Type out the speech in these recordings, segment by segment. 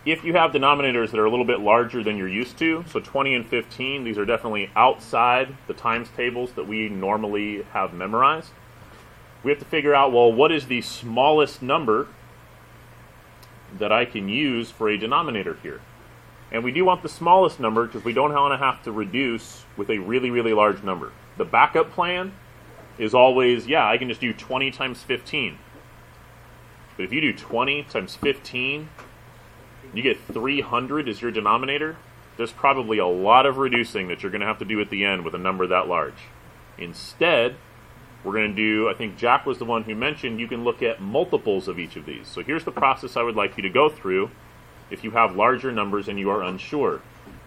If you have denominators that are a little bit larger than you're used to, so 20 and 15, these are definitely outside the times tables that we normally have memorized. We have to figure out, well, what is the smallest number that I can use for a denominator here? And we do want the smallest number because we don't want to have to reduce with a really, really large number. The backup plan is always, yeah, I can just do 20 times 15. But if you do 20 times 15, you get 300 as your denominator, there's probably a lot of reducing that you're going to have to do at the end with a number that large. Instead, we're going to do, I think Jack was the one who mentioned, you can look at multiples of each of these. So here's the process I would like you to go through if you have larger numbers and you are unsure.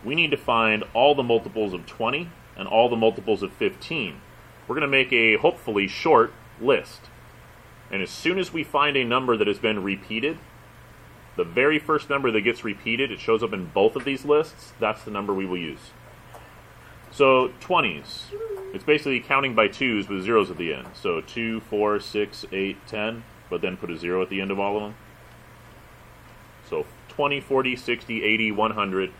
We need to find all the multiples of 20 and all the multiples of 15. We're going to make a, hopefully, short list. And as soon as we find a number that has been repeated, the very first number that gets repeated, it shows up in both of these lists, that's the number we will use. So 20s, it's basically counting by 2s with zeros at the end. So 2, 4, 6, 8, 10, but then put a 0 at the end of all of them. So 20, 40, 60, 80, 100.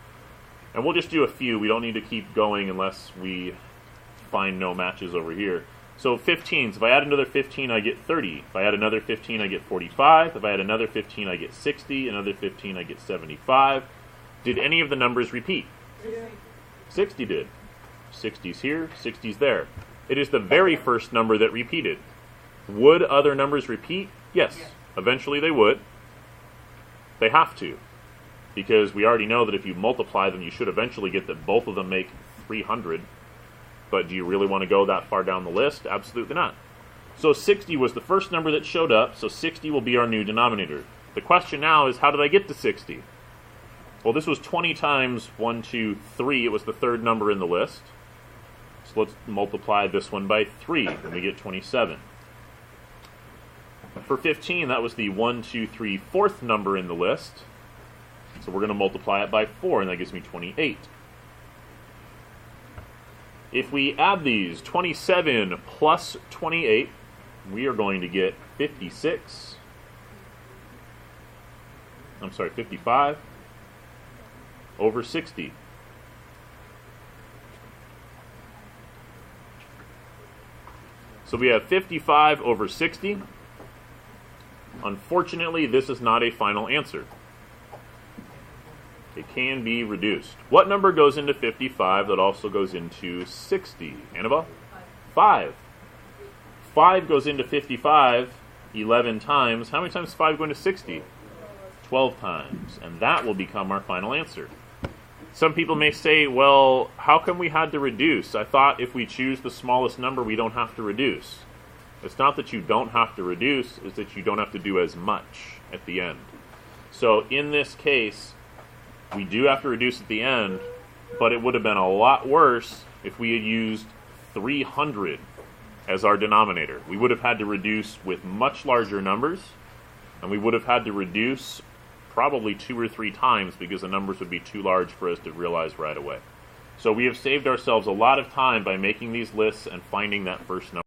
And we'll just do a few. We don't need to keep going unless we find no matches over here. So 15s, if I add another 15, I get 30. If I add another 15, I get 45. If I add another 15, I get 60. Another 15, I get 75. Did any of the numbers repeat? 60 did. 60's here, 60's there. It is the very first number that repeated. Would other numbers repeat? Yes. Eventually they would. They have to. Because we already know that if you multiply them, you should eventually get that both of them make 300. But do you really want to go that far down the list? Absolutely not. So 60 was the first number that showed up, so 60 will be our new denominator. The question now is, how did I get to 60? Well, this was 20 times 1, 2, 3. It was the third number in the list. So let's multiply this one by 3, and we get 27. For 15, that was the 1, 2, 3, fourth number in the list. So we're going to multiply it by 4, and that gives me 28. If we add these, 27 plus 28, we are going to get 55 over 60. So we have 55 over 60. Unfortunately, this is not a final answer. It can be reduced. What number goes into 55 that also goes into 60? Annabelle? 5. 5 goes into 55 11 times. How many times is 5 going to 60? 12 times. And that will become our final answer. Some people may say, well, how come we had to reduce? I thought if we choose the smallest number, we don't have to reduce. It's not that you don't have to reduce, it's that you don't have to do as much at the end. So in this case, we do have to reduce at the end, but it would have been a lot worse if we had used 300 as our denominator. We would have had to reduce with much larger numbers, and we would have had to reduce probably 2 or 3 times because the numbers would be too large for us to realize right away. So we have saved ourselves a lot of time by making these lists and finding that first number.